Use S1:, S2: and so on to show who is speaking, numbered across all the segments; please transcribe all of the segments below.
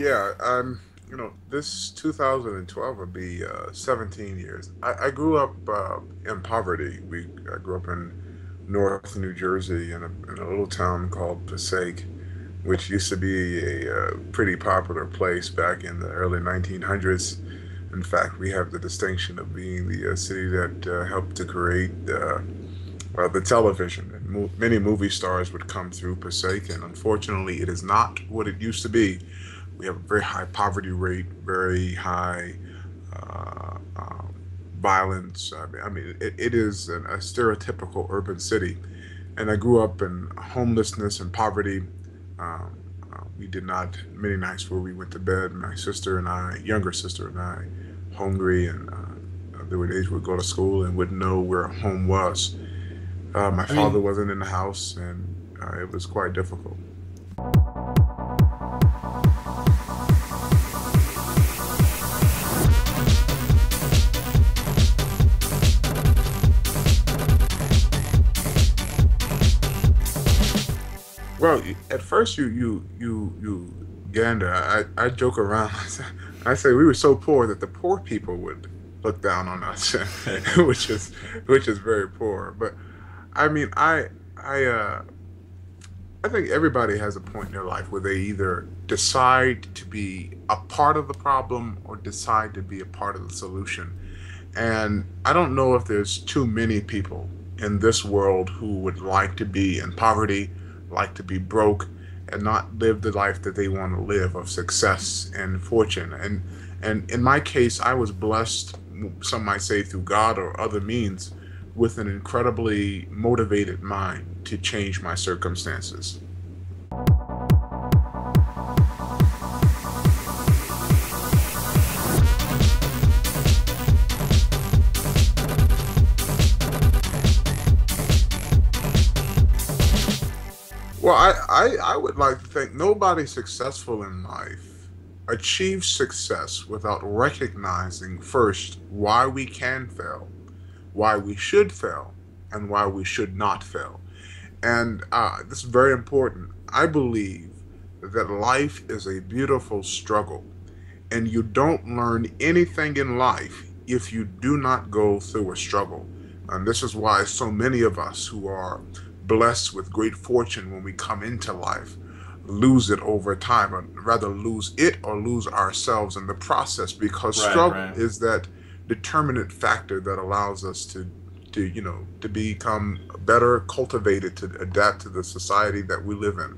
S1: Yeah, this 2012 will be 17 years. I grew up in poverty. I grew up in North New Jersey in a little town called Passaic, which used to be a pretty popular place back in the early 1900s. In fact, we have the distinction of being the city that helped to create the television. And many movie stars would come through Passaic, and unfortunately, it is not what it used to be. We have a very high poverty rate, very high violence. It is a stereotypical urban city. And I grew up in homelessness and poverty. We did not, many nights where we went to bed, my sister and I, younger sister and I, hungry, and there were days we'd go to school and wouldn't know where home was. My
S2: I
S1: father
S2: mean,
S1: wasn't in the house, and it was quite difficult. Well, at first you gander. I joke around. I say we were so poor that the poor people would look down on us, which is which is very poor. But I mean, I I think everybody has a point in their life where they either decide to be a part of the problem or decide to be a part of the solution. And I don't know if there's too many people in this world who would like to be in poverty, like to be broke, and not live the life that they want to live of success and fortune. And in my case, I was blessed, some might say through God or other means, with an incredibly motivated mind to change my circumstances. Well, I would like to think nobody successful in life achieves success without recognizing first why we can fail, why we should fail, and why we should not fail. And this is very important. I believe that life is a beautiful struggle, and you don't learn anything in life if you do not go through a struggle. And this is why so many of us who are blessed with great fortune when we come into life lose it over time, or rather lose it or lose ourselves in the process, because
S2: right,
S1: struggle
S2: right.
S1: is that determinant factor that allows us to become better cultivated to adapt to the society that we live in.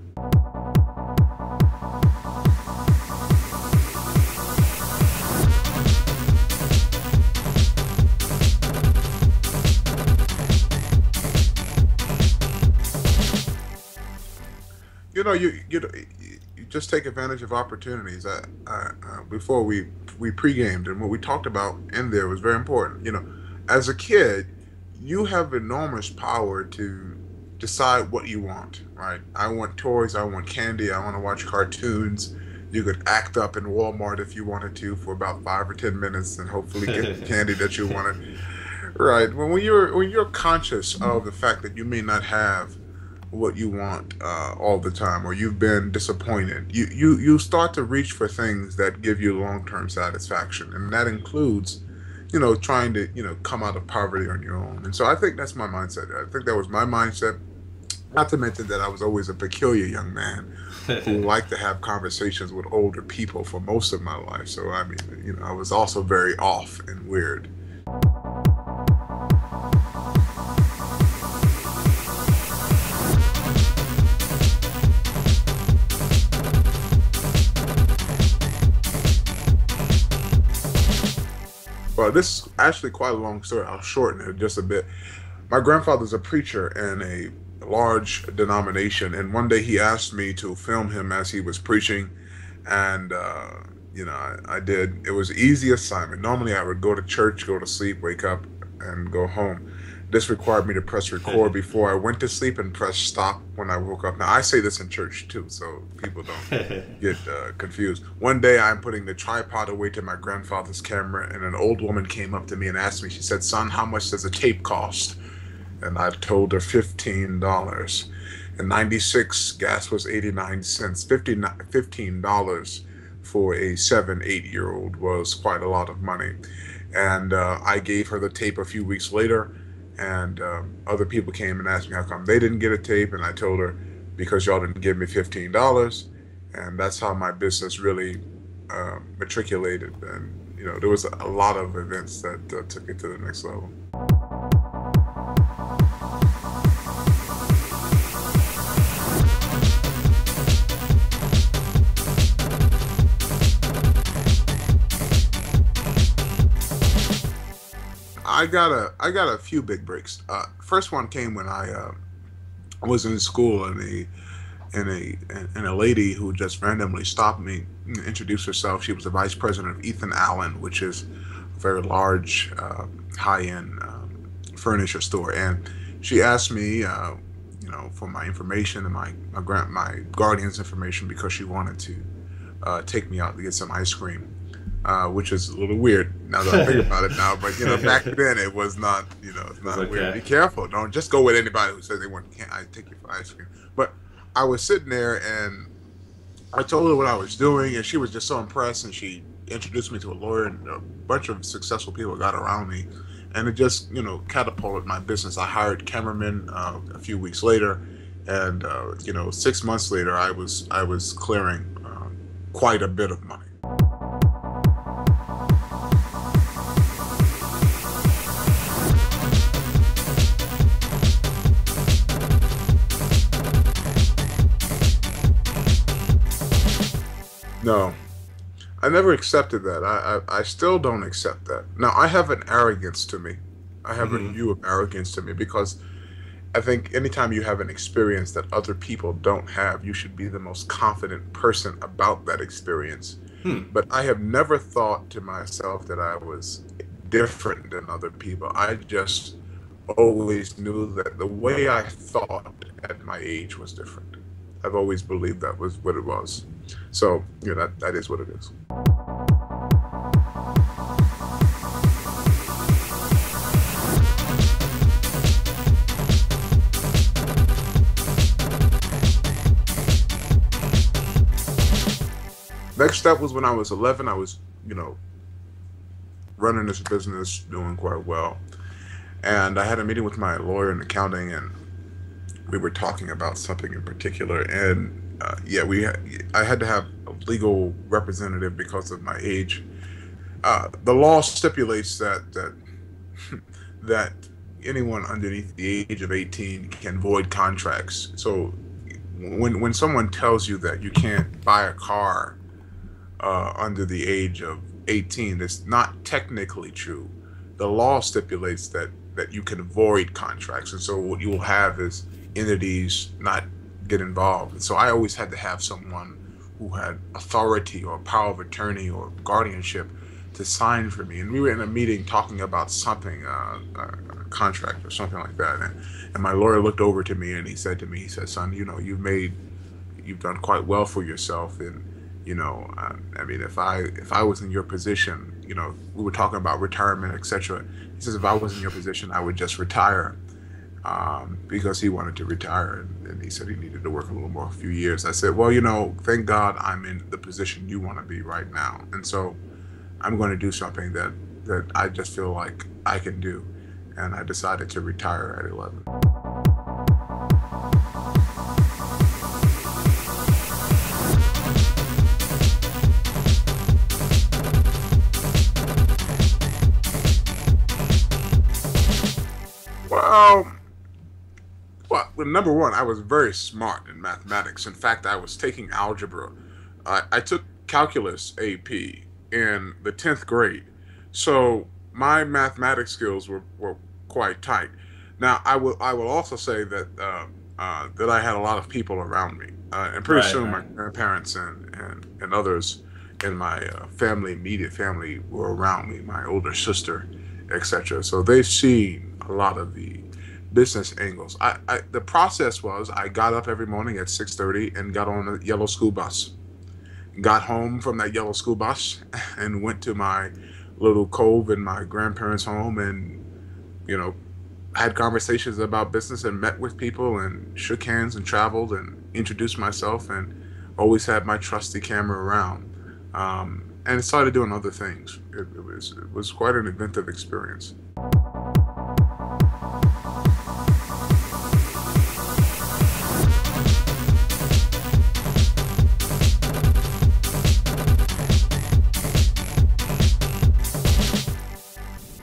S1: You just take advantage of opportunities. Before we pre-gamed, and what we talked about in there was very important. As a kid, you have enormous power to decide what you want. Right? I want toys. I want candy. I want to watch cartoons. You could act up in Walmart if you wanted to for about 5 or 10 minutes, and hopefully get the candy that you wanted. Right. When you're conscious of the fact that you may not have what you want all the time, or you've been disappointed, you start to reach for things that give you long-term satisfaction, and that includes, trying to come out of poverty on your own. And so I think that's my mindset. I think that was my mindset. Not to mention that I was always a peculiar young man who liked to have conversations with older people for most of my life. So I mean, I was also very off and weird. Well, this is actually quite a long story. I'll shorten it just a bit. My grandfather's a preacher in a large denomination, and one day he asked me to film him as he was preaching, and I did. It was an easy assignment. Normally, I would go to church, go to sleep, wake up, and go home. This required me to press record before I went to sleep and press stop when I woke up. Now, I say this in church too, so people don't get confused. One day, I'm putting the tripod away to my grandfather's camera, and an old woman came up to me and asked me. She said, "Son, how much does a tape cost?" And I told her $15. In '96, gas was 89 cents. $15 for a 7, 8 year old was quite a lot of money. And I gave her the tape a few weeks later, and other people came and asked me how come they didn't get a tape, and I told her because y'all didn't give me $15, and that's how my business really matriculated. And there was a lot of events that took it to the next level. I got a few big breaks. First one came when I was in school, and a lady who just randomly stopped me, introduced herself. She was the vice president of Ethan Allen, which is a very large, high-end furniture store, and she asked me, for my information and my guardian's information because she wanted to take me out to get some ice cream. Which is a little weird now that I think about it now, but back then it was not, it's not
S2: Okay.
S1: weird. Be careful. Don't just go with anybody who says they want, can't I take you for ice cream? But I was sitting there and I told her what I was doing, and she was just so impressed, and she introduced me to a lawyer, and a bunch of successful people got around me, and it just, catapulted my business. I hired cameramen a few weeks later, and 6 months later, I was clearing quite a bit of money. No, I never accepted that. I still don't accept that. Now, I have an arrogance to me. I have a
S2: Hmm.
S1: view of arrogance to me because I think anytime you have an experience that other people don't have, you should be the most confident person about that experience.
S2: Hmm.
S1: But I have never thought to myself that I was different than other people. I just always knew that the way I thought at my age was different. I've always believed that was what it was. So, that is what it is. Next step was when I was 11. I was, running this business, doing quite well. And I had a meeting with my lawyer in accounting, and we were talking about something in particular. And yeah, I had to have a legal representative because of my age. The law stipulates that anyone underneath the age of 18 can void contracts. So when someone tells you that you can't buy a car under the age of 18, it's not technically true. The law stipulates that you can void contracts, and so what you will have is entities not get involved. And so I always had to have someone who had authority or power of attorney or guardianship to sign for me. And we were in a meeting talking about something, a contract or something like that. And my lawyer looked over to me and he said to me, he said, "Son, you've done quite well for yourself. And I mean, if I was in your position, we were talking about retirement, etc." He says, "If I was in your position, I would just retire." Because he wanted to retire, and he said he needed to work a little more, a few years. I said, "Well, thank God I'm in the position you want to be right now, and so I'm going to do something that I just feel like I can do," and I decided to retire at 11. Well, number one, I was very smart in mathematics. In fact, I was taking algebra. I took calculus AP in the 10th grade. So my mathematics skills were quite tight. Now, I will also say that I had a lot of people around me. And pretty
S2: Right,
S1: soon my
S2: right.
S1: grandparents and others in my immediate family were around me, my older sister, etc. So they've seen a lot of the business angles. The process was I got up every morning at 6:30 and got on a yellow school bus. Got home from that yellow school bus and went to my little cove in my grandparents' home, and you know had conversations about business and met with people and shook hands and traveled and introduced myself, and always had my trusty camera around. and started doing other things. It was quite an inventive experience.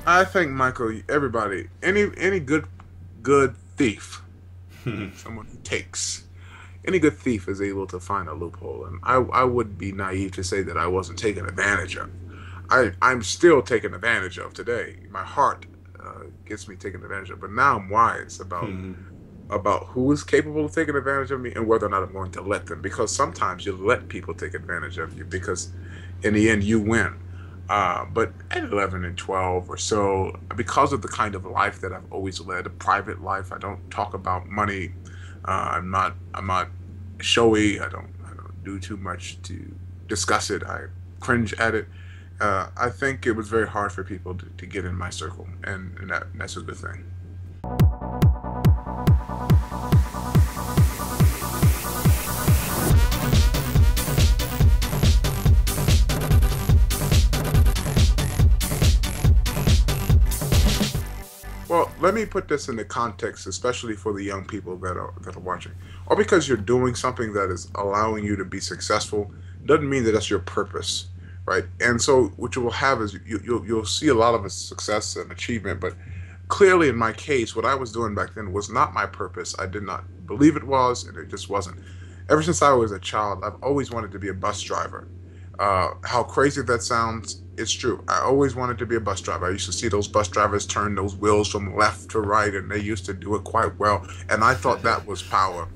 S1: I think, Michael, everybody, any good thief, someone who takes, any good thief is able to find a loophole, and I would be naive to say that I wasn't taken advantage of. I'm still taken advantage of today. My heart gets me taken advantage of, but now I'm wise about who is capable of taking advantage of me and whether or not I'm going to let them. Because sometimes you let people take advantage of you because in the end you win. But at 11 and 12 or so, because of the kind of life that I've always led, a private life, I don't talk about money. I'm not showy. I don't do too much to discuss it. I cringe at it. I think it was very hard for people to get in my circle, and that's a good thing. Well, let me put this into context, especially for the young people that are watching. Or because you're doing something that is allowing you to be successful, doesn't mean that that's your purpose, right? And so what you will have is you'll see a lot of success and achievement, but clearly in my case, what I was doing back then was not my purpose. I did not believe it was, and it just wasn't. Ever since I was a child, I've always wanted to be a bus driver. How crazy that sounds, it's true. I always wanted to be a bus driver. I used to see those bus drivers turn those wheels from left to right, and they used to do it quite well. And I thought that was power.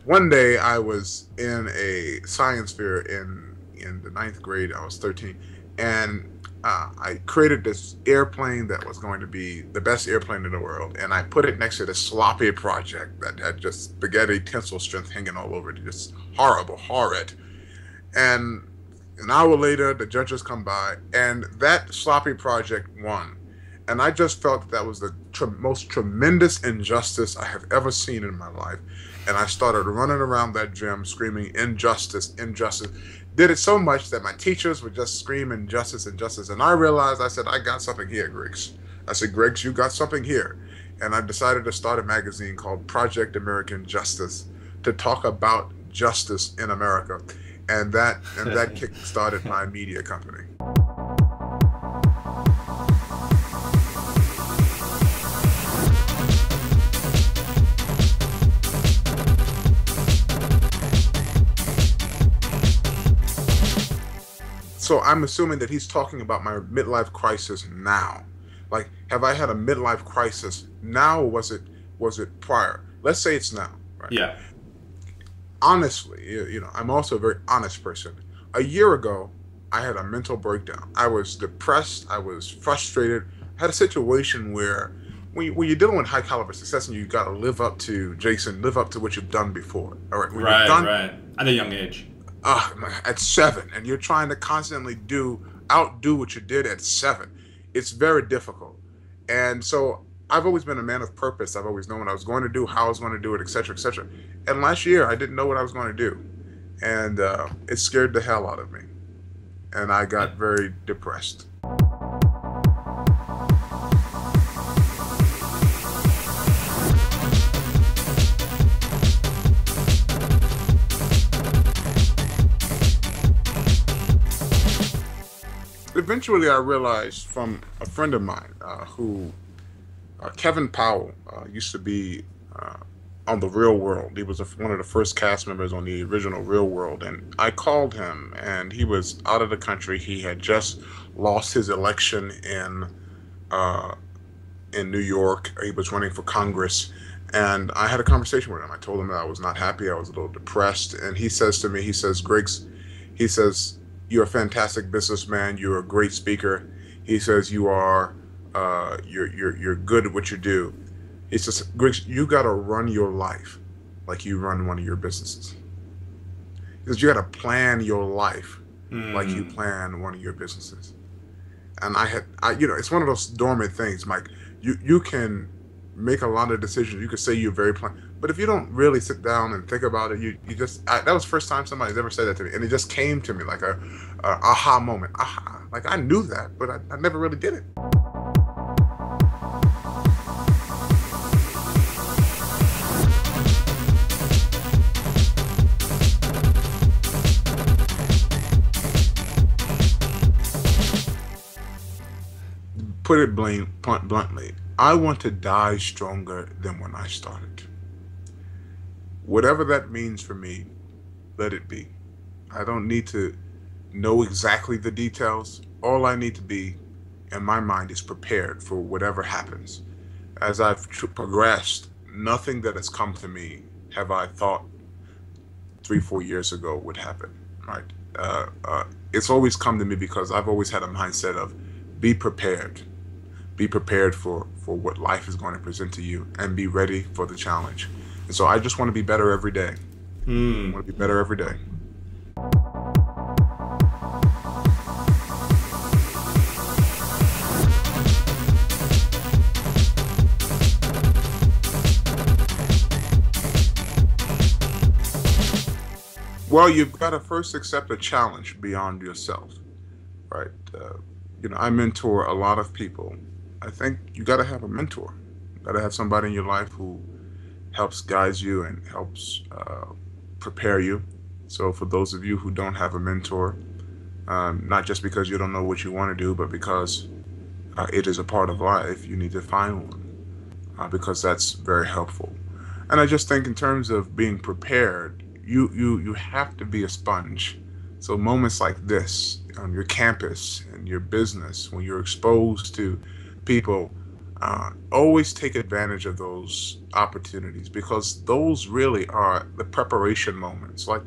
S1: One day, I was in a science fair in the ninth grade. I was 13, and I created this airplane that was going to be the best airplane in the world. And I put it next to this sloppy project that had just spaghetti tensile strength hanging all over it, just horrible, horrid. And an hour later, the judges come by, and that sloppy project won. And I just felt that was the most tremendous injustice I have ever seen in my life. And I started running around that gym screaming, injustice, injustice. Did it so much that my teachers would just scream, injustice, injustice. And I realized, I said, I got something here, Griggs. I said, Griggs, you got something here. And I decided to start a magazine called Project American Justice to talk about justice in America. And that kick-started my media company. So I'm assuming that he's talking about my midlife crisis now. Like, have I had a midlife crisis now, or was it prior? Let's say it's now, right?
S2: Yeah.
S1: Honestly, I'm also a very honest person. A year ago, I had a mental breakdown. I was depressed. I was frustrated. I had a situation where when you're dealing with high caliber success and you got to live up to, Jason, live up to what you've done before. All right. When you're done,
S2: right. At a young age.
S1: At 7, and you're trying to constantly outdo what you did at 7. It's very difficult. And so I've always been a man of purpose. I've always known what I was going to do, how I was going to do it, et cetera, et cetera. And last year, I didn't know what I was going to do. And it scared the hell out of me. And I got very depressed. Eventually, I realized from a friend of mine Kevin Powell, used to be on The Real World. He was one of the first cast members on the original Real World. And I called him, and he was out of the country. He had just lost his election in New York. He was running for Congress. And I had a conversation with him. I told him that I was not happy. I was a little depressed. And he says to me, he says, Griggs, he says, you're a fantastic businessman. You're a great speaker. He says, you're good at what you do. He says, Griggs, you got to run your life like you run one of your businesses. He says, you got to plan your life like you plan one of your businesses. And it's one of those dormant things, Mike. You can make a lot of decisions. You could say you're very plan, But if you don't really sit down and think about it, you just that was the first time somebody's ever said that to me, and it just came to me like a aha moment. Aha, like I knew that, but I never really did it. Put it bluntly, I want to die stronger than when I started. Whatever that means for me, let it be. I don't need to know exactly the details. All I need to be in my mind is prepared for whatever happens. As I've progressed, nothing that has come to me have I thought 3, 4 years ago would happen, right? It's always come to me because I've always had a mindset of be prepared. Be prepared for what life is going to present to you and be ready for the challenge. And so I just want to be better every day. I want to be better every day. Well, you've got to first accept a challenge beyond yourself, right? I mentor a lot of people. I think you got to have a mentor. You got to have somebody in your life who helps guide you and helps prepare you. So for those of you who don't have a mentor, not just because you don't know what you want to do, but because it is a part of life, you need to find one because that's very helpful. And I just think in terms of being prepared, you have to be a sponge. So moments like this on your campus and your business, when you're exposed to people, always take advantage of those opportunities because those really are the preparation moments. Like,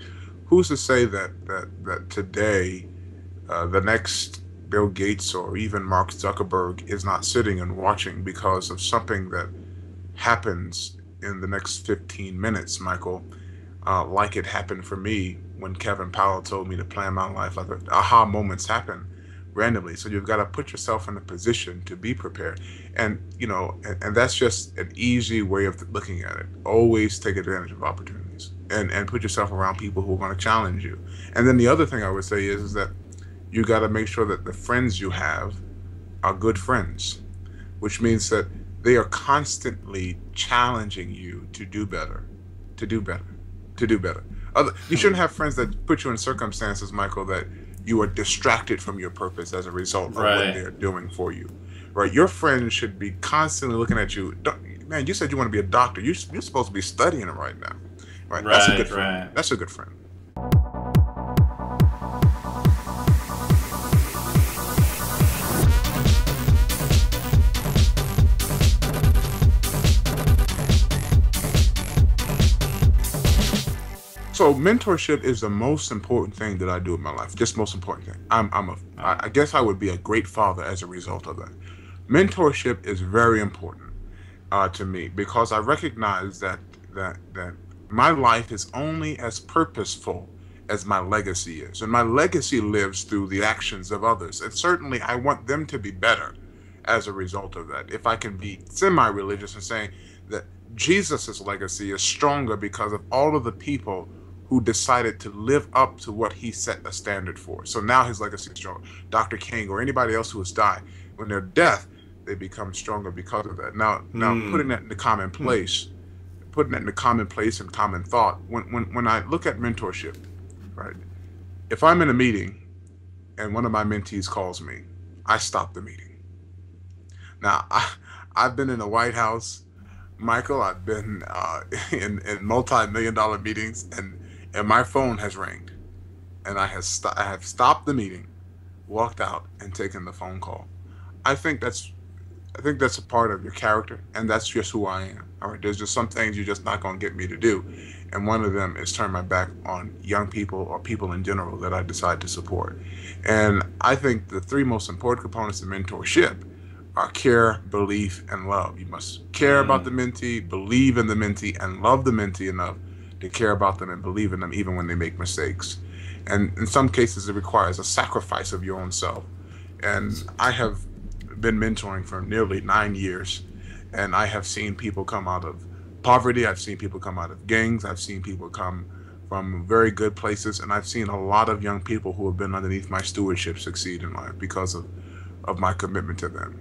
S1: who's to say that today the next Bill Gates or even Mark Zuckerberg is not sitting and watching because of something that happens in the next 15 minutes, Michael, like it happened for me when Kevin Powell told me to plan my life. Like aha moments happen randomly. So you've got to put yourself in a position to be prepared. And, and that's just an easy way of looking at it. Always take advantage of opportunities and put yourself around people who are going to challenge you. And then the other thing I would say is that you got to make sure that the friends you have are good friends, which means that they are constantly challenging you to do better, to do better, to do better. You shouldn't have friends that put you in circumstances, Michael, that you are distracted from your purpose as a result of what they're doing for you, right? Your friends should be constantly looking at you. Man, you said you want to be a doctor. You're supposed to be studying it right now, right? That's a good friend. That's a good friend. So mentorship is the most important thing that I do in my life. Just most important thing. I guess I would be a great father as a result of that. Mentorship is very important to me because I recognize that my life is only as purposeful as my legacy is, and my legacy lives through the actions of others. And certainly, I want them to be better as a result of that. If I can be semi-religious and saying that Jesus's legacy is stronger because of all of the people who decided to live up to what he set a standard for. So now his legacy is stronger. Dr. King or anybody else who has died, when they're dead, they become stronger because of that. Now putting that into commonplace, and common thought, when I look at mentorship, right? If I'm in a meeting and one of my mentees calls me, I stop the meeting. Now, I've been in the White House, Michael. I've been in multi-million-dollar meetings, and my phone has rang, and I have stopped the meeting, walked out, and taken the phone call. I think that's a part of your character, and that's just who I am. All right, there's just some things you're just not going to get me to do, and one of them is turn my back on young people or people in general that I decide to support. And I think the three most important components of mentorship are care, belief, and love. You must care about the mentee, believe in the mentee, and love the mentee enough to care about them and believe in them even when they make mistakes. And in some cases, it requires a sacrifice of your own self. And I have been mentoring for nearly 9 years, and I have seen people come out of poverty. I've seen people come out of gangs. I've seen people come from very good places, and I've seen a lot of young people who have been underneath my stewardship succeed in life because of my commitment to them.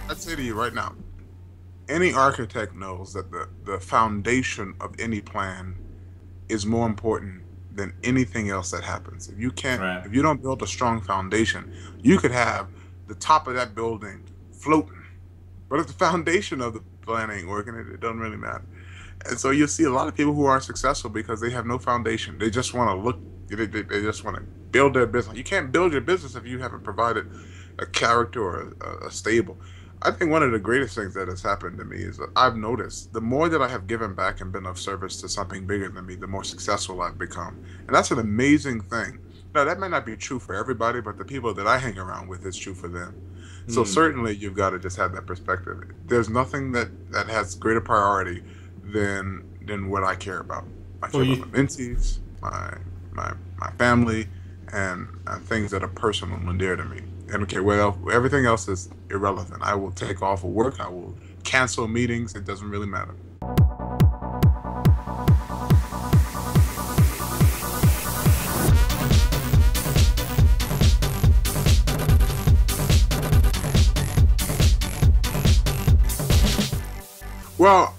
S1: I'd say to you right now, any architect knows that the foundation of any plan is more important than anything else that happens. If you can't,
S2: Right.
S1: if you don't build a strong foundation, you could have the top of that building floating, but if the foundation of the plan ain't working, it doesn't really matter. And so you see a lot of people who aren't successful because they have no foundation. They just want to look, they just want to build their business. You can't build your business if you haven't provided a character or a stable. I think one of the greatest things that has happened to me is that I've noticed the more that I have given back and been of service to something bigger than me, the more successful I've become. And that's an amazing thing. Now, that might not be true for everybody, but the people that I hang around with, it's true for them. So certainly you've got to just have that perspective. There's nothing that has greater priority than what I care about. I care about my mentees, my family, and things that are personal and dear to me. And okay, well, everything else is irrelevant. I will take off of work. I will cancel meetings. It doesn't really matter. Well,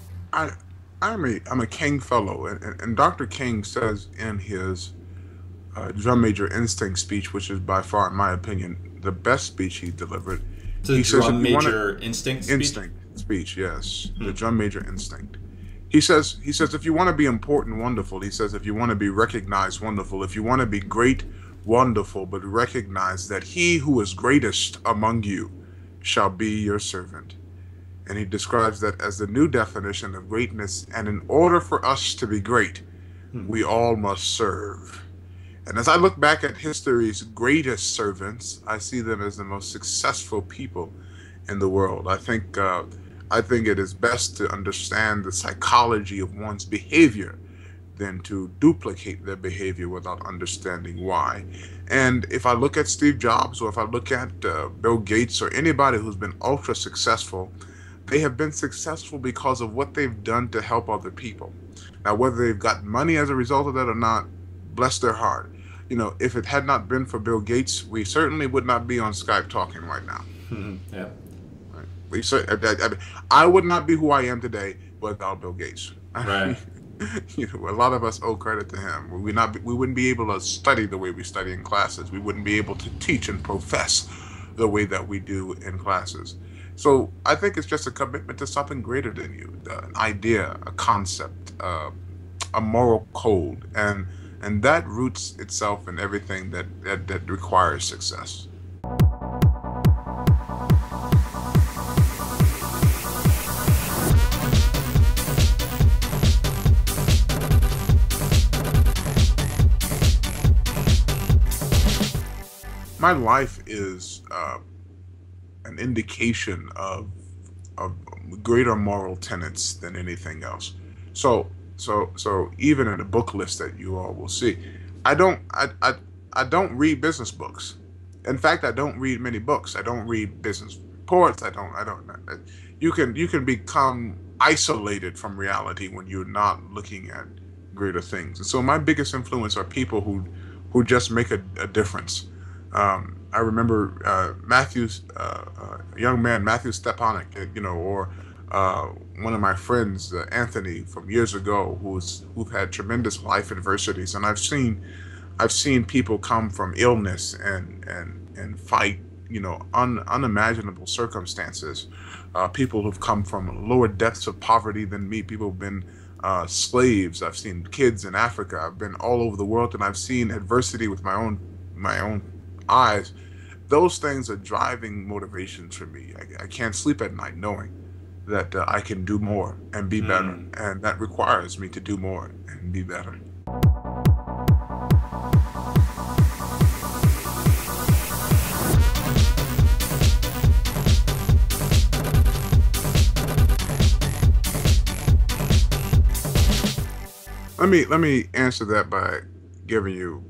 S1: I'm a King fellow, and Dr. King says in his drum major instinct speech, which is by far, in my opinion, the best speech he delivered.
S2: The drum major instinct speech?
S1: Instinct speech, yes. The drum major instinct. He says, if you want to be important, wonderful. He says, if you want to be recognized, wonderful. If you want to be great, wonderful. But recognize that he who is greatest among you shall be your servant. And he describes that as the new definition of greatness. And in order for us to be great, we all must serve. And as I look back at history's greatest servants, I see them as the most successful people in the world. I think it is best to understand the psychology of one's behavior than to duplicate their behavior without understanding why. And if I look at Steve Jobs, or if I look at Bill Gates, or anybody who's been ultra successful, they have been successful because of what they've done to help other people. Now, whether they've got money as a result of that or not, bless their heart. You know, if it had not been for Bill Gates, we certainly would not be on Skype talking right now.
S2: Yeah.
S1: Right? I would not be who I am today without Bill Gates.
S2: Right.
S1: You know, a lot of us owe credit to him. We wouldn't be able to study the way we study in classes. We wouldn't be able to teach and profess the way that we do in classes. So I think it's just a commitment to something greater than you, an idea, a concept, a moral code, and that roots itself in everything that requires success. My life is an indication of greater moral tenets than anything else. So even in the book list that you all will see, I don't read business books. In fact, I don't read many books. I don't read business reports. I don't. You can become isolated from reality when you're not looking at greater things. And so my biggest influence are people who just make a difference. I remember young man Matthew Stepanek, or one of my friends, Anthony, from years ago, who've had tremendous life adversities, and I've seen people come from illness and fight, unimaginable circumstances. People who've come from lower depths of poverty than me. People who've been slaves. I've seen kids in Africa. I've been all over the world, and I've seen adversity with my own eyes. Those things are driving motivations for me. I can't sleep at night knowing that I can do more and be better, and that requires me to do more and be better. Let me answer that by giving you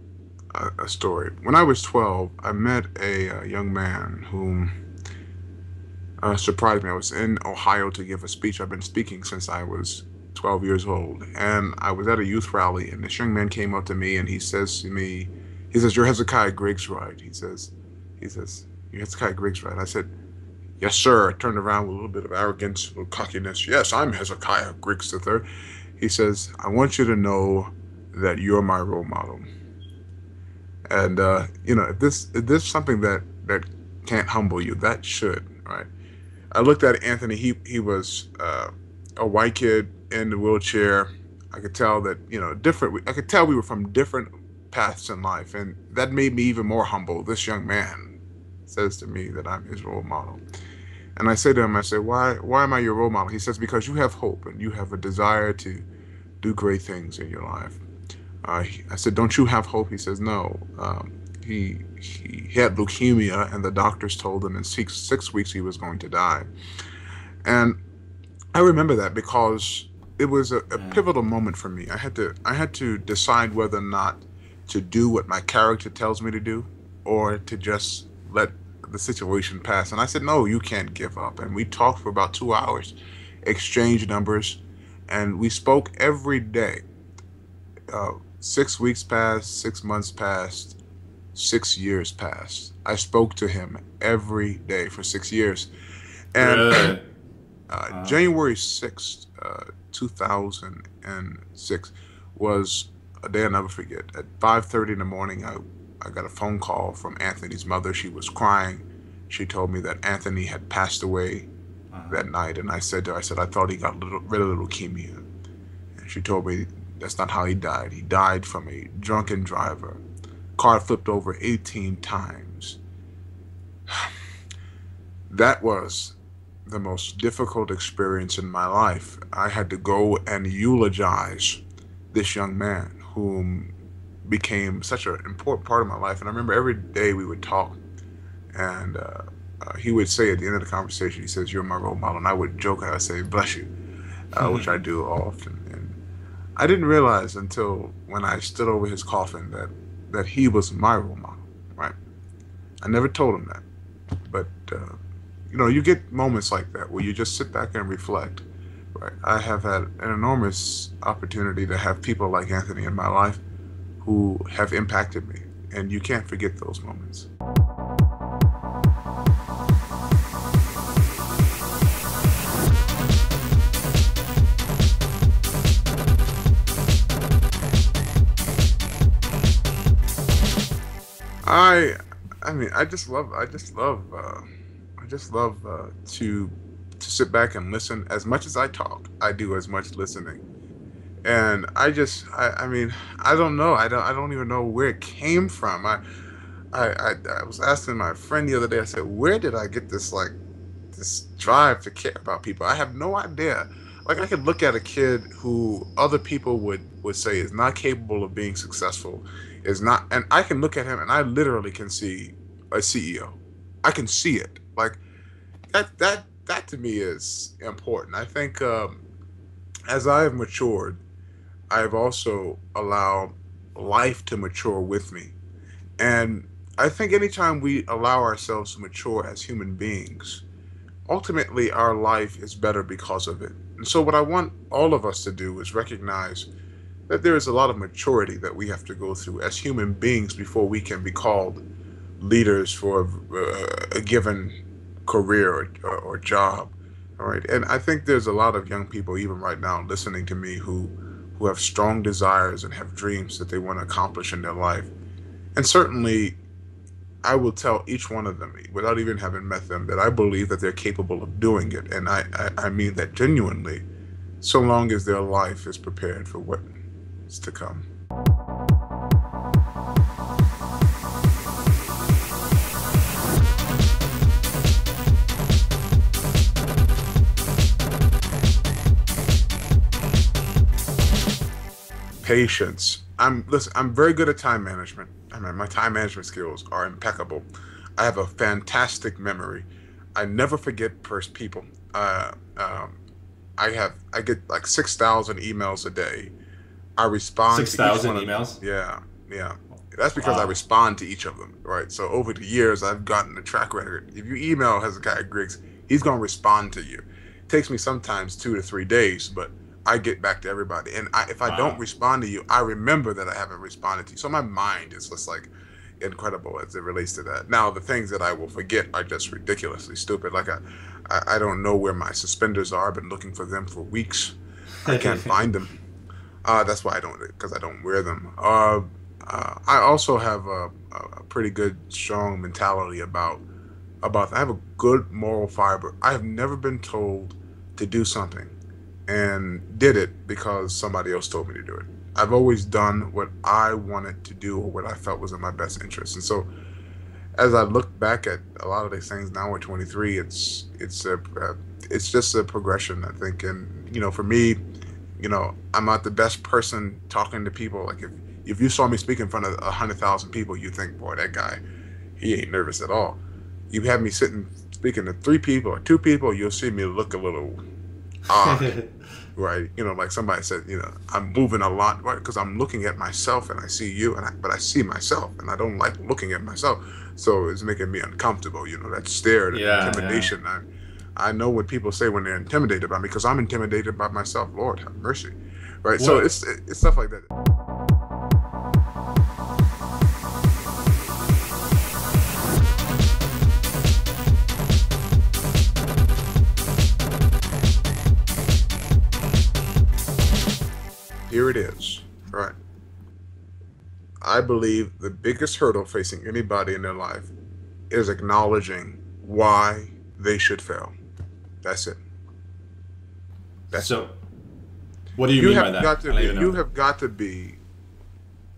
S1: a story. When I was 12, I met a young man whom surprised me. I was in Ohio to give a speech. I've been speaking since I was 12 years old, and I was at a youth rally, and this young man came up to me and he says to me, he says, "You're Hezekiah Griggs, right?" He says, "You're Hezekiah Griggs, right?" I said, "Yes, sir." I turned around with a little bit of arrogance, a little cockiness. "Yes, I'm Hezekiah Griggs the third." He says, "I want you to know that you're my role model." And if this is something that can't humble you, that should, right? I looked at Anthony. He was a white kid in the wheelchair. I could tell that different. I could tell we were from different paths in life, and that made me even more humble. This young man says to me that I'm his role model, and I say to him, I say, "Why am I your role model?" He says, "Because you have hope and you have a desire to do great things in your life." I said, "Don't you have hope?" He says, "No." He had leukemia, and the doctors told him in 6 weeks he was going to die. And I remember that because it was a pivotal moment for me. I had to decide whether or not to do what my character tells me to do, or to just let the situation pass. And I said, "No, you can't give up." And we talked for about 2 hours, exchanged numbers, and we spoke every day. 6 weeks passed, 6 months passed, 6 years passed. I spoke to him every day for 6 years. And
S2: Really? Wow.
S1: January 6th, 2006 was a day I'll never forget. At 5:30 in the morning, I got a phone call from Anthony's mother. She was crying. She told me that Anthony had passed away
S2: Uh-huh.
S1: that night. And I said to her, I said, "I thought he got rid of the leukemia." And she told me that's not how he died. He died from a drunken driver. Car flipped over 18 times. That was the most difficult experience in my life. I had to go and eulogize this young man whom became such an important part of my life. And I remember every day we would talk, and he would say at the end of the conversation, he says, "You're my role model." And I would joke, I would say, "Bless you," which I do often. And I didn't realize until when I stood over his coffin that he was my role model, right? I never told him that. But, you get moments like that where you just sit back and reflect, right? I have had an enormous opportunity to have people like Anthony in my life who have impacted me, and you can't forget those moments. I, I mean, I just love to sit back and listen. As much as I talk, I do as much listening. And I mean, I don't know. I don't even know where it came from. I was asking my friend the other day. I said, "Where did I get this drive to care about people?" I have no idea. Like, I could look at a kid who other people would say is not capable of being successful, is not, and I can look at him and I literally can see a CEO. I can see it. Like, that to me is important. I think as I have matured, I've also allowed life to mature with me. And I think anytime we allow ourselves to mature as human beings, ultimately our life is better because of it. And so, what I want all of us to do is recognize that there is a lot of maturity that we have to go through as human beings before we can be called leaders for a given career or job. All right. And I think there's a lot of young people, even right now, listening to me who have strong desires and have dreams that they want to accomplish in their life. And certainly, I will tell each one of them, without even having met them, that I believe that they're capable of doing it. And I mean that genuinely, so long as their life is prepared for what is to come. Patience. I'm very good at time management. I mean, my time management skills are impeccable. I have a fantastic memory. I never forget first people. I get like 6,000 emails a day. I respond
S2: Six
S1: to each one
S2: thousand
S1: of them.
S2: emails.
S1: Yeah, yeah. That's because I
S2: Wow.
S1: respond to each of them, right? So over the years, I've gotten a track record. If you email Hezekiah Griggs, he's gonna respond to you. It takes me sometimes 2 to 3 days, but I get back to everybody. And if I don't
S2: Wow.
S1: respond to you, I remember that I haven't responded to you. So my mind is just like incredible as it relates to that. Now the things that I will forget are just ridiculously stupid. Like I don't know where my suspenders are. I've been looking for them for weeks. I can't find them. That's why I don't, because I don't wear them. I also have a pretty good, strong mentality about. I have a good moral fiber. I have never been told to do something and did it because somebody else told me to do it. I've always done what I wanted to do or what I felt was in my best interest. And so, as I look back at a lot of these things now at 23, it's just a progression, I think. And for me, I'm not the best person talking to people. Like if you saw me speak in front of 100,000 people, you think, boy, that guy, he ain't nervous at all. You have me sitting speaking to 3 people or 2 people, you'll see me look a little odd, right? Like somebody said, I'm moving a lot, right? Because I'm looking at myself and I see you, but I see myself and I don't like looking at myself, so it's making me uncomfortable. That stare, that
S2: Yeah, yeah.
S1: intimidation. I know what people say when they're intimidated by me because I'm intimidated by myself. Lord have mercy, right? So
S2: What?
S1: it's stuff like that. Here it is, right? I believe the biggest hurdle facing anybody in their life is acknowledging why they should fail. That's it. That's it.
S2: So, what do you
S1: You
S2: mean by
S1: have
S2: that?
S1: got to
S2: I don't
S1: be
S2: even know.
S1: you have got to be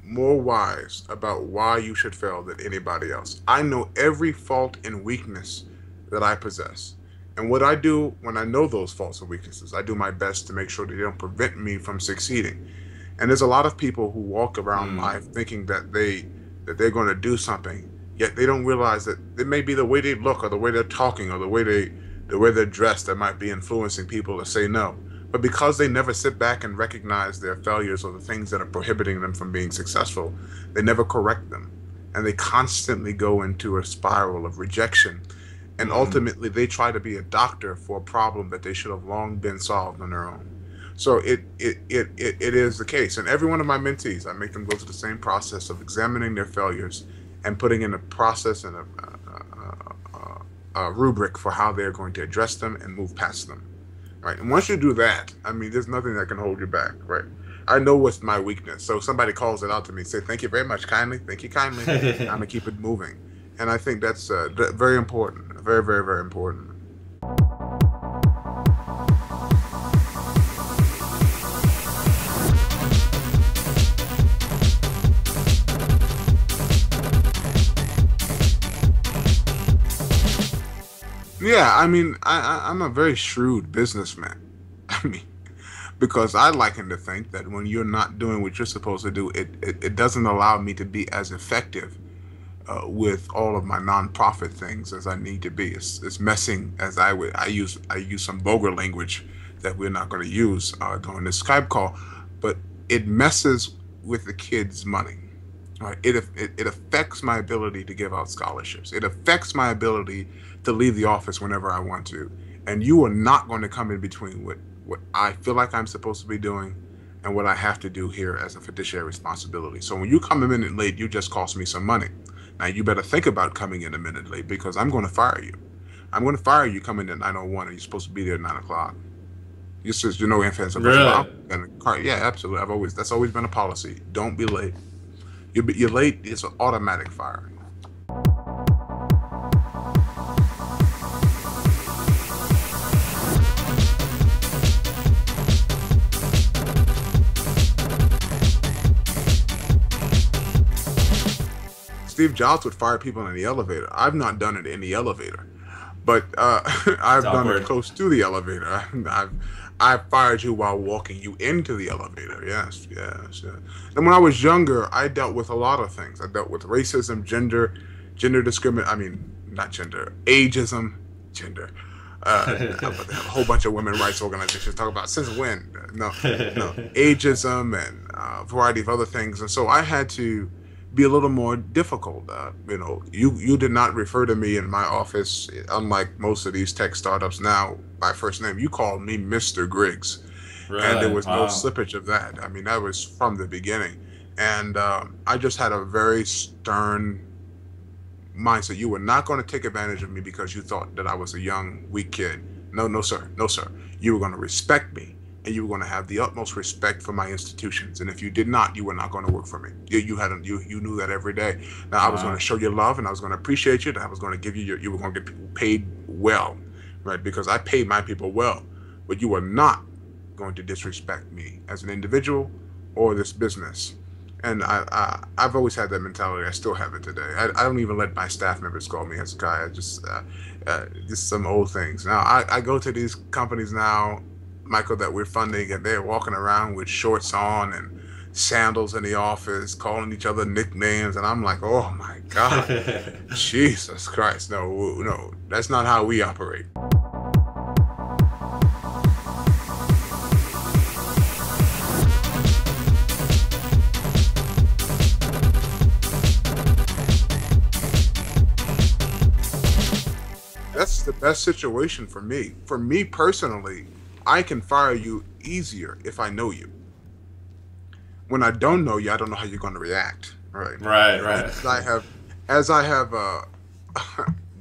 S1: more wise about why you should fail than anybody else. I know every fault and weakness that I possess. And what I do when I know those faults and weaknesses, I do my best to make sure that they don't prevent me from succeeding. And there's a lot of people who walk around
S2: Hmm.
S1: life thinking that they're going to do something, yet they don't realize that it may be the way they look or the way they're talking or the way they're dressed that might be influencing people to say no. But because they never sit back and recognize their failures or the things that are prohibiting them from being successful, they never correct them. And they constantly go into a spiral of rejection. And
S2: Hmm.
S1: ultimately, they try to be a doctor for a problem that they should have long been solved on their own. So it is the case. And every one of my mentees, I make them go through the same process of examining their failures and putting in a process and a rubric for how they're going to address them and move past them. Right. And once you do that, I mean, there's nothing that can hold you back. Right. I know what's my weakness. So somebody calls it out to me, say, thank you very much, kindly. Thank you kindly. I'm going to keep it moving. And I think that's very important. Very, very, very important. Yeah, I mean, I'm a very shrewd businessman. I mean, because I liken to think that when you're not doing what you're supposed to do, it doesn't allow me to be as effective with all of my nonprofit things as I need to be. It's messing as I use some vulgar language that we're not going to use during this Skype call, but it messes with the kids' money. Right? It affects my ability to give out scholarships. It affects my ability to leave the office whenever I want to. And you are not going to come in between what I feel like I'm supposed to be doing and what I have to do here as a fiduciary responsibility. So when you come a minute late, you just cost me some money. Now you better think about coming in a minute late because I'm going to fire you. I'm going to fire you coming in at 9:01 and you're supposed to be there at 9 o'clock. You says no offense, but
S2: Really?
S1: yeah, absolutely. That's always been a policy. Don't be late. You're late. It's an automatic firing. Steve Jobs would fire people in the elevator. I've not done it in the elevator, but
S2: That's
S1: I've done it
S2: awkward.
S1: close to the elevator. I've fired you while walking you into the elevator. Yes, yes, yes. And when I was younger, I dealt with a lot of things. I dealt with racism, gender discrimination. I mean, not gender, ageism, gender. But they have a whole bunch of women rights organizations talk about since when? No, ageism and a variety of other things. And so I had to be a little more difficult. You did not refer to me in my office, unlike most of these tech startups now, by first name. You called me Mr. Griggs, and there
S3: Really?
S1: was no
S3: Wow.
S1: slippage of that. I mean, that was from the beginning. And I just had a very stern mindset. You were not going to take advantage of me because you thought that I was a young, weak kid. No, no, sir. No, sir. You were going to respect me, and you were going to have the utmost respect for my institutions. And if you did not, you were not going to work for me. You knew that every day. Now I was going to
S3: Wow.
S1: show you love, and I was going to appreciate you, and I was going to give you you were going to get paid well, right? Because I paid my people well, but you were not going to disrespect me as an individual or this business. And I've always had that mentality. I still have it today. I don't even let my staff members call me Hezekiah. Just some old things. Now I go to these companies now, Michael, that we're funding, and they're walking around with shorts on and sandals in the office, calling each other nicknames, and I'm like, oh my God, Jesus Christ, no, no, that's not how we operate. That's the best situation for me. For me personally, I can fire you easier if I know you. When I don't know you, I don't know how you're going to react. Right.
S3: Right,
S1: And
S3: right.
S1: as I have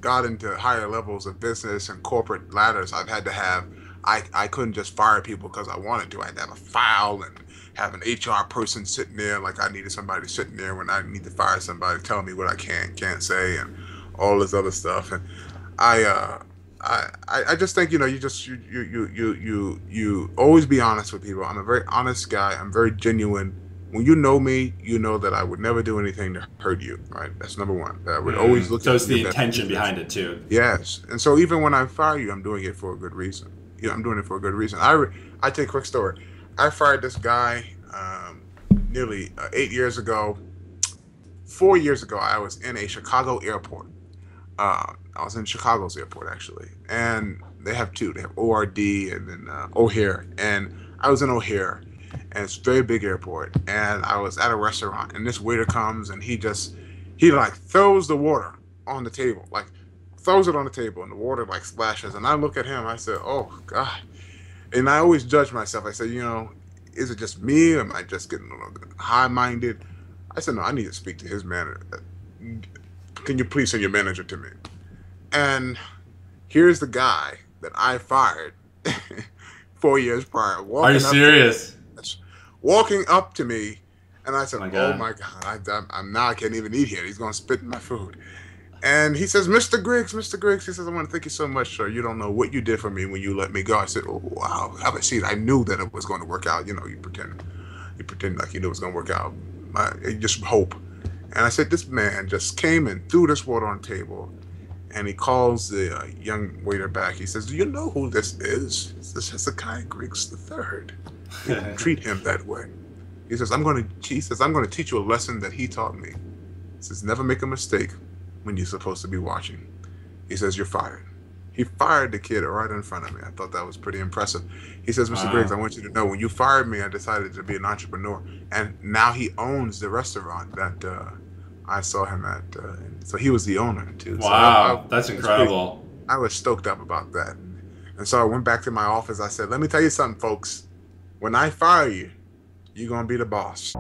S1: got into higher levels of business and corporate ladders, I've had to have. I couldn't just fire people because I wanted to. I had to have a file and have an HR person sitting there like I needed somebody sitting there when I need to fire somebody, telling me what I can't say and all this other stuff. And I uh I just think you always be honest with people. I'm a very honest guy. I'm very genuine. When you know me, you know that I would never do anything to hurt you. Right? That's number one. That I would always look
S3: So
S1: out
S3: it's
S1: for your
S3: the
S1: best
S3: intention
S1: interest.
S3: behind it too.
S1: Yes, and so even when I fire you, I'm doing it for a good reason. I'm doing it for a good reason. I take a quick story. I fired this guy nearly 8 years ago. 4 years ago, I was in a Chicago airport. I was in Chicago's airport actually, and they have two. They have ORD and then O'Hare, and I was in O'Hare, and it's a very big airport. And I was at a restaurant, and this waiter comes, and he like throws the water on the table, like throws it on the table, and the water like splashes. And I look at him, I said, "Oh God!" And I always judge myself. I say, is it just me? Or am I just getting a little high-minded? I said, no, I need to speak to his manager. Can you please send your manager to me? And here's the guy that I fired 4 years prior,
S3: Are you serious?
S1: walking up to me, and I
S3: Oh
S1: said,
S3: my
S1: "Oh
S3: god.
S1: my God, I'm now I can't even eat here. He's gonna spit in my food." And he says, "Mr. Griggs, Mr. Griggs," he says, "I want to thank you so much, sir. You don't know what you did for me when you let me go." I said, "Oh wow, have a seat." I knew that it was going to work out. You pretend like you knew it was going to work out. Just hope. And I said, this man just came and threw this water on the table. And he calls the young waiter back. He says, "Do you know who this is?" He says, "Hezekiah Griggs the third. You don't treat him that way." He says, "I'm going to teach you a lesson that he taught me." He says, "Never make a mistake when you're supposed to be watching." He says, "You're fired." He fired the kid right in front of me. I thought that was pretty impressive. He says, "Mr. Griggs, I
S3: Wow.
S1: want you to know when you fired me, I decided to be an entrepreneur." And now he owns the restaurant that I saw him at. So he was the owner too. So
S3: Wow. That's
S1: it's pretty.
S3: incredible.
S1: I was stoked up about that. And so I went back to my office. I said, "Let me tell you something, folks. When I fire you, you're going to be the boss."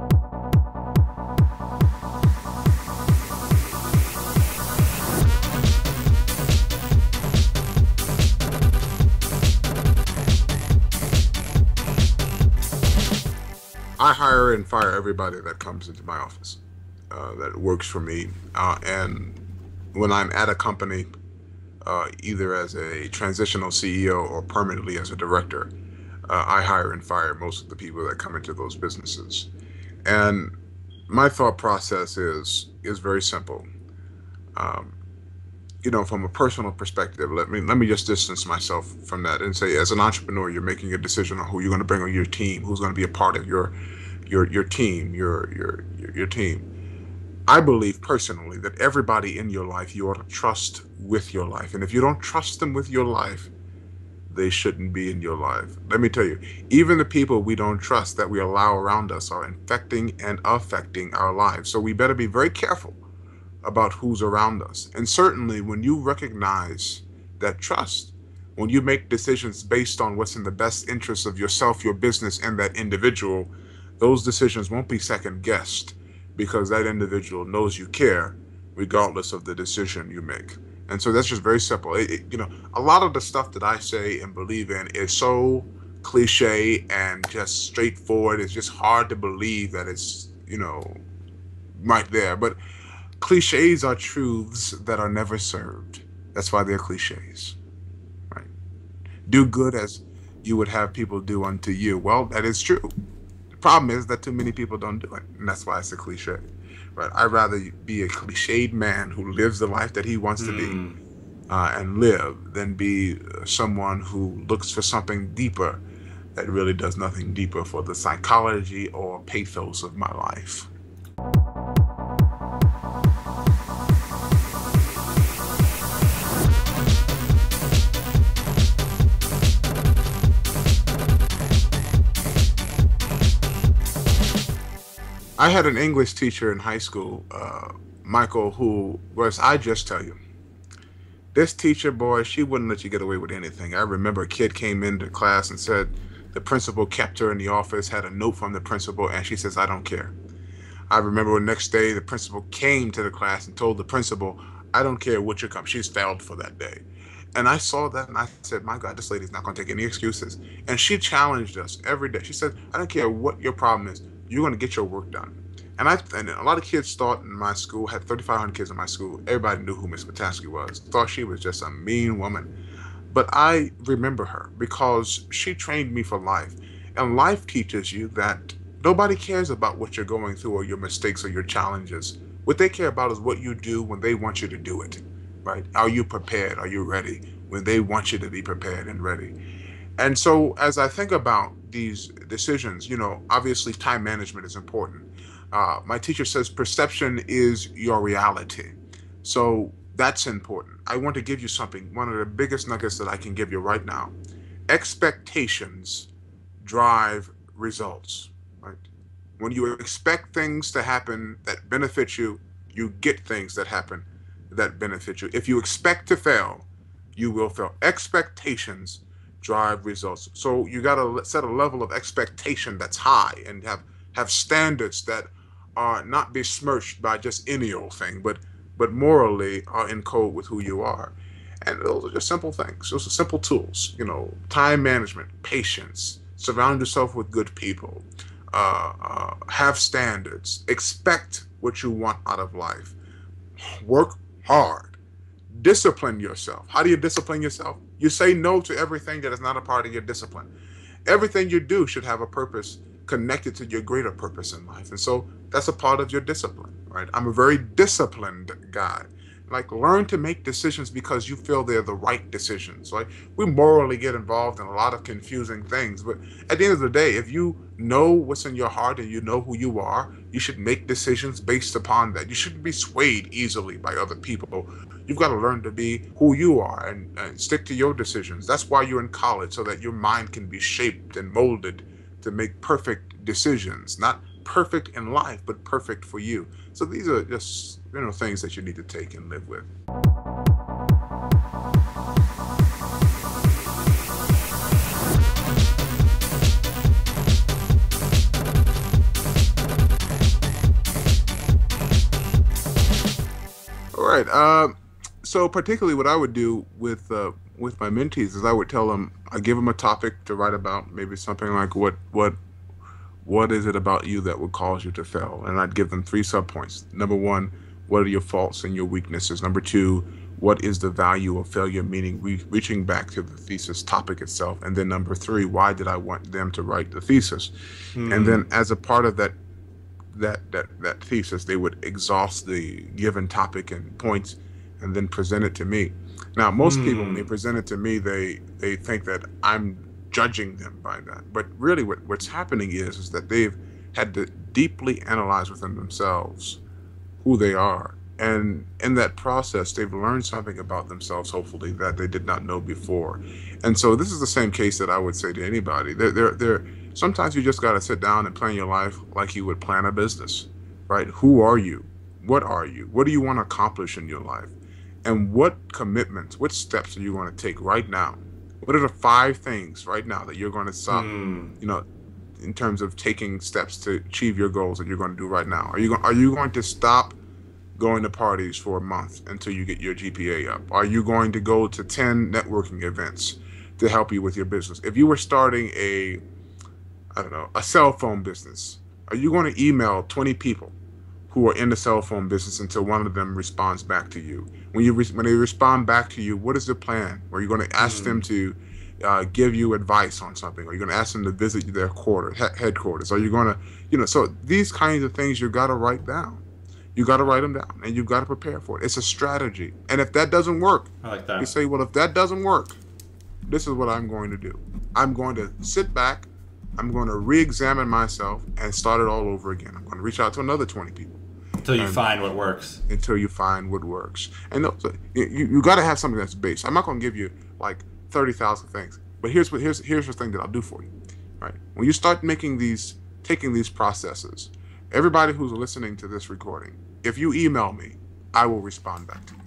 S1: I hire and fire everybody that comes into my office that works for me. And when I'm at a company, either as a transitional CEO or permanently as a director, I hire and fire most of the people that come into those businesses. And my thought process is very simple. Um, from a personal perspective, let me just distance myself from that and say, as an entrepreneur, you're making a decision on who you're going to bring on your team, who's going to be a part of your team, your team. I believe personally that everybody in your life you ought to trust with your life, and if you don't trust them with your life, they shouldn't be in your life. Let me tell you, even the people we don't trust that we allow around us are infecting and affecting our lives. So we better be very careful about who's around us. And certainly when you recognize that trust, when you make decisions based on what's in the best interest of yourself, your business, and that individual, those decisions won't be second guessed because that individual knows you care regardless of the decision you make. And so that's just very simple. A lot of the stuff that I say and believe in is so cliche and just straightforward. It's just hard to believe that it's, right there. But cliches are truths that are never served. That's why they're cliches, right? Do good as you would have people do unto you. Well, that is true. The problem is that too many people don't do it, and that's why it's a cliche. But I'd rather be a cliched man who lives the life that he wants to be and live than be someone who looks for something deeper that really does nothing deeper for the psychology or pathos of my life. I had an English teacher in high school, Michael, who was, I just tell you, this teacher, boy, she wouldn't let you get away with anything. I remember a kid came into class and said the principal kept her in the office, had a note from the principal, and she says, I don't care. I remember the next day the principal came to the class and told the principal, I don't care what you come. She's failed for that day. And I saw that and I said, my God, this lady's not going to take any excuses. And she challenged us every day. She said, I don't care what your problem is. You're going to get your work done. And a lot of kids thought in my school, had 3,500 kids in my school, everybody knew who Miss Mataski was, thought she was just a mean woman. But I remember her because she trained me for life. And life teaches you that nobody cares about what you're going through or your mistakes or your challenges. What they care about is what you do when they want you to do it, right? Are you prepared? Are you ready when they want you to be prepared and ready? And so as I think about these decisions, obviously time management is important. My teacher says perception is your reality. So that's important. I want to give you something, one of the biggest nuggets that I can give you right now. Expectations drive results, right? When you expect things to happen that benefit you, you get things that happen that benefit you. If you expect to fail, you will fail. Expectations drive results. So you got to set a level of expectation that's high and have standards that are not besmirched by just any old thing, but morally are in code with who you are. And those are just simple things. Those are simple tools. Time management, patience, surround yourself with good people, have standards, expect what you want out of life, work hard, discipline yourself. How do you discipline yourself? You say no to everything that is not a part of your discipline. Everything you do should have a purpose connected to your greater purpose in life. And so that's a part of your discipline, right? I'm a very disciplined guy. Like, learn to make decisions because you feel they're the right decisions. Like, we morally get involved in a lot of confusing things, but at the end of the day, if you know what's in your heart and you know who you are, you should make decisions based upon that. You shouldn't be swayed easily by other people. You've got to learn to be who you are and stick to your decisions. That's why you're in college, so that your mind can be shaped and molded to make perfect decisions, not perfect in life, but perfect for you. So these are just, things that you need to take and live with. All right. So particularly what I would do with my mentees is I would tell them, I give them a topic to write about, maybe something like what is it about you that would cause you to fail? And I'd give them 3 subpoints. Number 1, what are your faults and your weaknesses? Number 2, what is the value of failure, meaning reaching back to the thesis topic itself? And then number 3, why did I want them to write the thesis? And then as a part of that thesis, they would exhaust the given topic and points and then present it to me. Now, most people, when they present it to me, they think that I'm judging them by that. But really what's happening is that they've had to deeply analyze within themselves who they are And in that process, they've learned something about themselves, hopefully, that they did not know before. And so this is the same case that I would say to anybody. Sometimes you just got to sit down and plan your life like you would plan a business, right? Who are you? What are you? What do you want to accomplish in your life? And what commitments, what steps are you going to take right now? What are the 5 things right now that you're going to stop, you know, in terms of taking steps to achieve your goals that you're going to do right now? Are you going to stop going to parties for a month until you get your GPA up? Are you going to go to 10 networking events to help you with your business? If you were starting I don't know, a cell phone business, are you going to email 20 people who are in the cell phone business until one of them responds back to you? When they respond back to you, what is the plan? Are you going to ask them to give you advice on something? Are you going to ask them to visit their headquarters? Are you going to, so these kinds of things you got to write down. You got to write them down, and you got to prepare for it. It's a strategy. And if that doesn't work,
S3: I like that.
S1: You say, well, if that doesn't work, this is what I'm going to do. I'm going to sit back. I'm going to re-examine myself and start it all over again. I'm going to reach out to another 20 people.
S3: Until you find what works.
S1: Until you find what works. And you got to have something that's based. I'm not going to give you like 30,000 things. But here's the thing that I'll do for you. Right? When you start taking these processes, everybody who's listening to this recording, if you email me, I will respond back to you.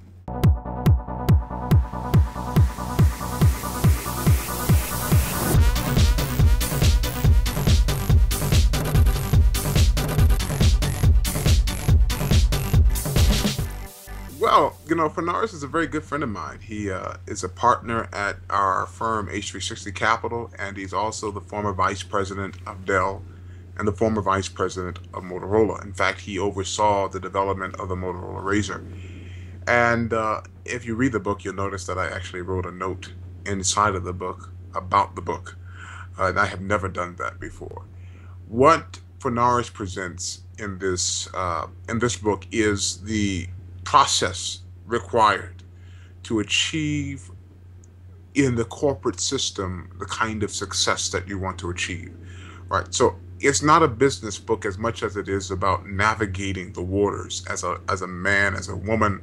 S1: Well, Fernars is a very good friend of mine. He is a partner at our firm, H360 Capital, and he's also the former vice president of Dell and the former vice president of Motorola. In fact, he oversaw the development of the Motorola Razr. And if you read the book, you'll notice that I actually wrote a note inside of the book about the book. And I have never done that before. What Fernars presents in this book is the process required to achieve in the corporate system the kind of success that you want to achieve, right? So it's not a business book as much as it is about navigating the waters as a man, as a woman,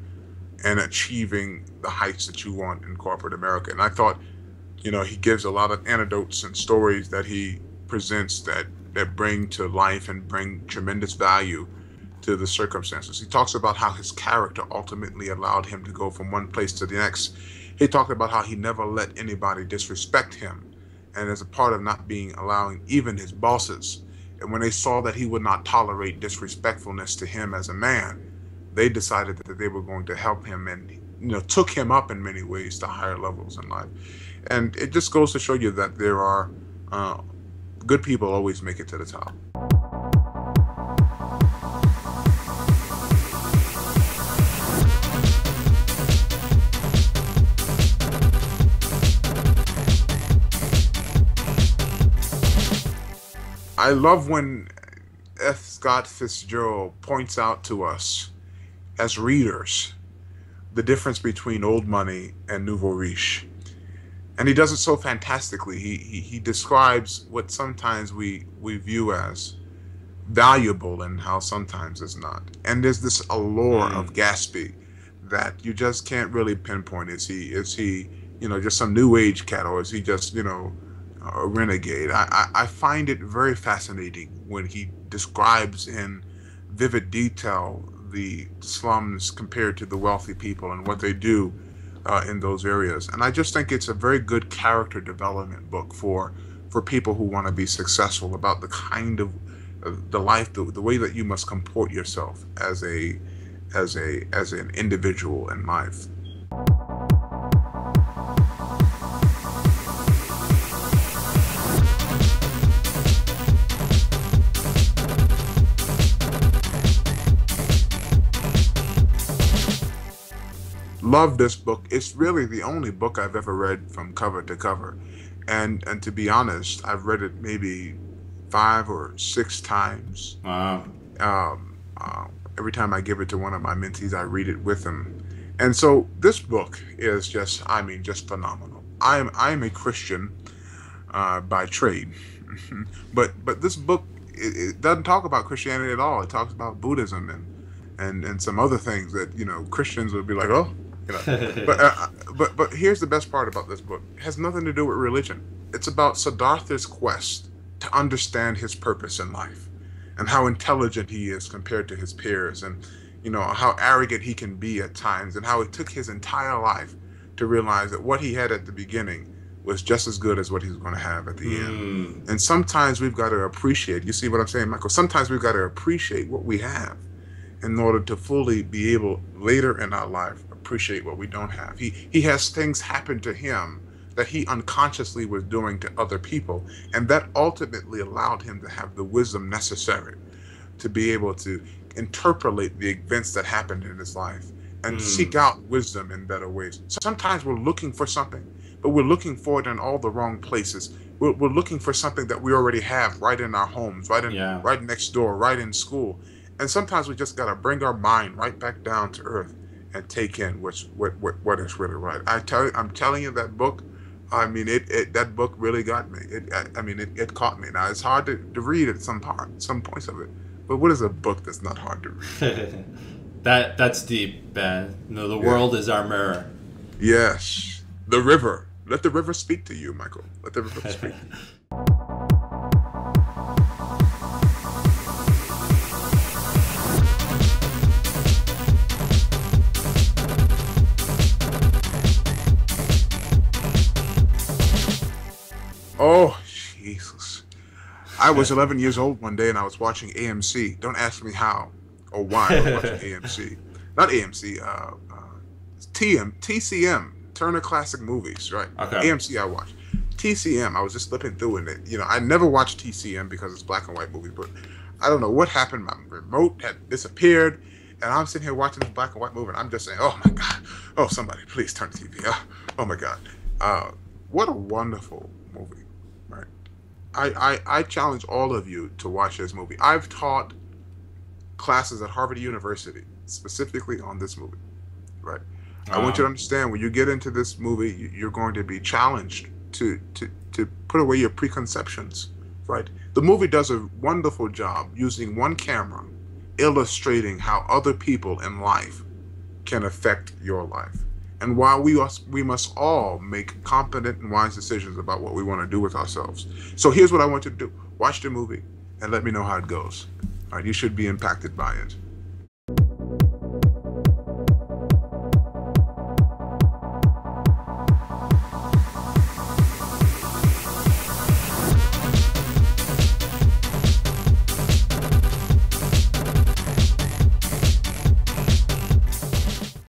S1: and achieving the heights that you want in corporate America. And I thought, he gives a lot of anecdotes and stories that he presents that bring to life and bring tremendous value to the circumstances. He talks about how his character ultimately allowed him to go from one place to the next. He talked about how he never let anybody disrespect him, and as a part of not allowing even his bosses. And when they saw that he would not tolerate disrespectfulness to him as a man, they decided that they were going to help him and took him up in many ways to higher levels in life. And it just goes to show you that there are good people always make it to the top. I love when F. Scott Fitzgerald points out to us as readers the difference between old money and nouveau riche. And he does it so fantastically. He describes what sometimes we view as valuable and how sometimes it's not. And there's this allure of Gatsby that you just can't really pinpoint. Is he just some new age cat, or is he just a renegade? I find it very fascinating when he describes in vivid detail the slums compared to the wealthy people and what they do in those areas. And I just think it's a very good character development book for people who want to be successful, about the kind of the life, the way that you must comport yourself as an individual in life. Love this book. It's really the only book I've ever read from cover to cover, and to be honest, I've read it maybe 5 or 6 times.
S3: Wow.
S1: Every time I give it to one of my mentees, I read it with them, and so this book is just phenomenal. I'm a Christian by trade, but this book it doesn't talk about Christianity at all. It talks about Buddhism and some other things that Christians would be like, oh, but here's the best part about this book. It has nothing to do with religion. It's about Siddhartha's quest to understand his purpose in life, and how intelligent he is compared to his peers, and how arrogant he can be at times, and how it took his entire life to realize that what he had at the beginning was just as good as what he's going to have at the end. And sometimes we've got to appreciate, you see what I'm saying, Michael? Sometimes we've got to appreciate what we have in order to fully be able, later in our life, appreciate what we don't have. He has things happen to him that he unconsciously was doing to other people, and that ultimately allowed him to have the wisdom necessary to be able to interpolate the events that happened in his life and seek out wisdom in better ways. Sometimes we're looking for something, but we're looking for it in all the wrong places. We're looking for something that we already have right in our homes, right next door, right in school. And sometimes we just got to bring our mind right back down to earth and take in what is really right. I'm telling you, that book, I mean, that book really got me. It caught me. Now, it's hard to read at some points of it, but what is a book that's not hard to read?
S3: That's deep, Ben. The world is our mirror.
S1: Yes. The river. Let the river speak to you, Michael. Let the river speak. Oh, Jesus. I was 11 years old one day and I was watching AMC. Don't ask me how or why I was watching AMC. Not AMC, TCM, Turner Classic Movies, right?
S3: Okay.
S1: AMC I watched. TCM, I was just flipping through and I never watched TCM because it's black and white movies, but I don't know what happened. My remote had disappeared and I'm sitting here watching this black and white movie and I'm just saying, oh my God, oh somebody please turn the TV. Oh my God. What a wonderful movie, right? I challenge all of you to watch this movie. I've taught classes at Harvard University specifically on this movie, right? I want you to understand, when you get into this movie, you're going to be challenged to put away your preconceptions, right? The movie does a wonderful job using one camera, illustrating how other people in life can affect your life. And while we must all make competent and wise decisions about what we want to do with ourselves. So here's what I want you to do. Watch the movie and let me know how it goes. All right, you should be impacted by it.